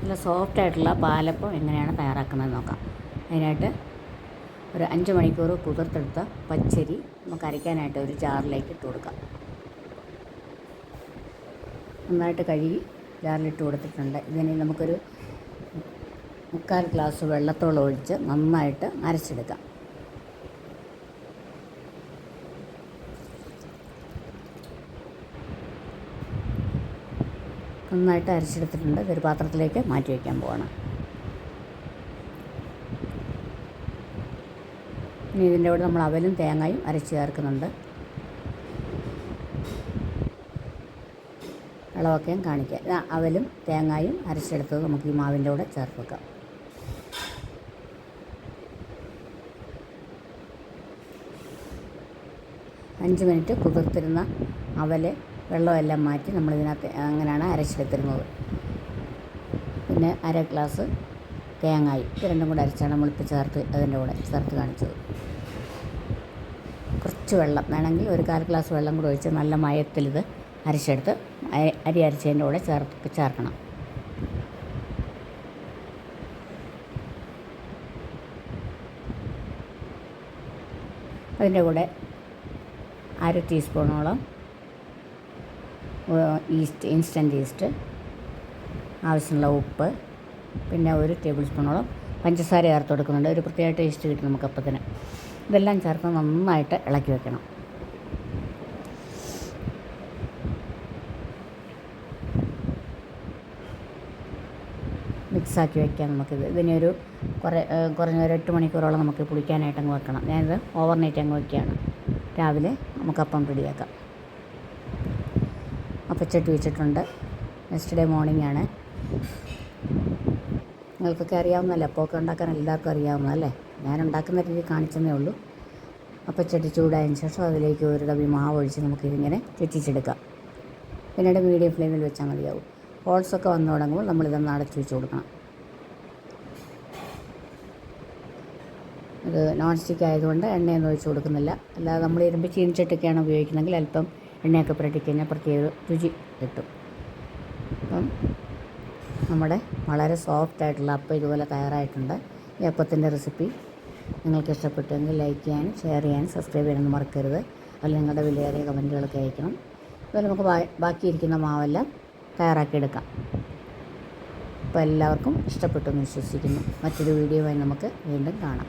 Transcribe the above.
നല്ല സോഫ്റ്റായിട്ടുള്ള പാലപ്പം എങ്ങനെയാണ് തയ്യാറാക്കുന്നത് നോക്കാം. അതിനായിട്ട് ഒരു 5 മണിക്കൂർ കുതിർത്തെടുത്ത പച്ചരി നമുക്ക് അരയ്ക്കാനായിട്ട് ഒരു ജാറിലേക്ക് ഇട്ട് കൊടുക്കാം. നന്നായിട്ട് കഴുകി ജാറിലിട്ട് കൊടുത്തിട്ടുണ്ട്. ഇതിന് നമുക്കൊരു 3/4 ഗ്ലാസ് വെള്ളത്തോളം ഒഴിച്ച് നന്നായിട്ട് അരച്ചെടുക്കാം. നന്നായിട്ട് അരച്ചെടുത്തിട്ടുണ്ട്. ഇതൊരു പാത്രത്തിലേക്ക് മാറ്റി വയ്ക്കാൻ പോവാണ്. ഇനി ഇതിൻ്റെ കൂടെ നമ്മൾ അവലും തേങ്ങയും അരച്ച് ചേർക്കുന്നുണ്ട്. അളവൊക്കെ ഞാൻ കാണിക്കാം. അവലും തേങ്ങയും അരച്ചെടുത്തത് നമുക്ക് ഈ മാവിൻ്റെ കൂടെ ചേർത്ത് വെക്കാം. അഞ്ച് മിനിറ്റ് കുതിർത്തിരുന്ന അവല് വെള്ളമെല്ലാം മാറ്റി നമ്മളിതിനകത്ത് അങ്ങനെയാണ് അരച്ചെടുത്തിരുന്നത്. പിന്നെ 1/2 ഗ്ലാസ് തേങ്ങായി ഇത് രണ്ടും കൂടെ അരച്ചാണ് നമ്മളിപ്പോൾ അതിൻ്റെ കൂടെ ചേർത്ത് കാണിച്ചത്. കുറച്ച് വെള്ളം വേണമെങ്കിൽ ഒരു 1/4 ഗ്ലാസ് വെള്ളം കൂടെ ഒഴിച്ച് നല്ല മയത്തിലിത് അരച്ചെടുത്ത് അരി അരച്ചതിൻ്റെ കൂടെ ചേർക്കണം. അതിൻ്റെ കൂടെ 1/2 ടീസ്പൂണോളം ഇൻസ്റ്റൻറ്റ് ഈസ്റ്റ്, ആവശ്യമുള്ള ഉപ്പ്, പിന്നെ 1 ടേബിൾ സ്പൂണോളം പഞ്ചസാര ചേർത്ത് കൊടുക്കുന്നുണ്ട്. ഒരു പ്രത്യേക ടേസ്റ്റ് കിട്ടും നമുക്ക് അപ്പത്തിന്. ഇതെല്ലാം ചേർത്ത് നന്നായിട്ട് ഇളക്കി വെക്കണം. മിക്സാക്കി വയ്ക്കാം നമുക്കിത്. ഇതിനൊരു കുറഞ്ഞ ഒരു 8 മണിക്കൂറോളം നമുക്ക് പുളിക്കാനായിട്ട് അങ്ങ് വെക്കണം. ഞാനിത് ഓവർനൈറ്റ് അങ്ങ് വയ്ക്കുകയാണ്. രാവിലെ നമുക്ക് അപ്പം റെഡിയാക്കാം. അപ്പച്ചട്ടി വെച്ചിട്ടുണ്ട്. നെക്സ്റ്റ് ഡേ മോർണിംഗ് ആണ്. നിങ്ങൾക്കൊക്കെ അറിയാവുന്നതല്ലേ, അപ്പമൊക്കെ ഉണ്ടാക്കാൻ എല്ലാവർക്കും അറിയാവുന്നതല്ലേ. ഞാൻ ഉണ്ടാക്കുന്ന രീതി കാണിച്ചതേ ഉള്ളൂ. അപ്പച്ചട്ടി ചൂടായതിന് ശേഷം അതിലേക്ക് ഒരു തവി മാവ് ഒഴിച്ച് നമുക്കിതിങ്ങനെ ചുറ്റിച്ചെടുക്കാം. പിന്നീട് മീഡിയം ഫ്ലെയിമിൽ വെച്ചാൽ മതിയാവും. ഹോൾസൊക്കെ വന്നു തുടങ്ങുമ്പോൾ നമ്മളിതൊന്ന് അടച്ചു വെച്ച് കൊടുക്കണം. ഇത് നോൺ സ്റ്റിക്ക് ആയതുകൊണ്ട് എണ്ണയൊന്നും ഒഴിച്ച് കൊടുക്കുന്നില്ല. അല്ലാതെ നമ്മൾ ഇരുമ്പ് ചീനിച്ചട്ടിയൊക്കെയാണ് ഉപയോഗിക്കുന്നതെങ്കിൽ അല്പം എണ്ണയൊക്കെ പുരട്ടിക്കഴിഞ്ഞാൽ പ്രത്യേക പ്രത്യേക രുചി കിട്ടും. അപ്പം നമ്മുടെ വളരെ സോഫ്റ്റായിട്ടുള്ള അപ്പം ഇതുപോലെ തയ്യാറായിട്ടുണ്ട്. ഈ അപ്പത്തിൻ്റെ റെസിപ്പി നിങ്ങൾക്ക് ഇഷ്ടപ്പെട്ടെങ്കിൽ ലൈക്ക് ചെയ്യാനും ഷെയർ ചെയ്യാനും സബ്സ്ക്രൈബ് ചെയ്യാനൊന്നും മറക്കരുത്. അതിൽ നിങ്ങളുടെ വിലയേറിയ കമൻറ്റുകളൊക്കെ അയക്കണം. അതുപോലെ നമുക്ക് ബാക്കിയിരിക്കുന്ന മാവെല്ലാം തയ്യാറാക്കിയെടുക്കാം. അപ്പോൾ എല്ലാവർക്കും ഇഷ്ടപ്പെട്ടു എന്ന് വിശ്വസിക്കുന്നു. മറ്റൊരു വീഡിയോയുമായി നമുക്ക് വീണ്ടും കാണാം.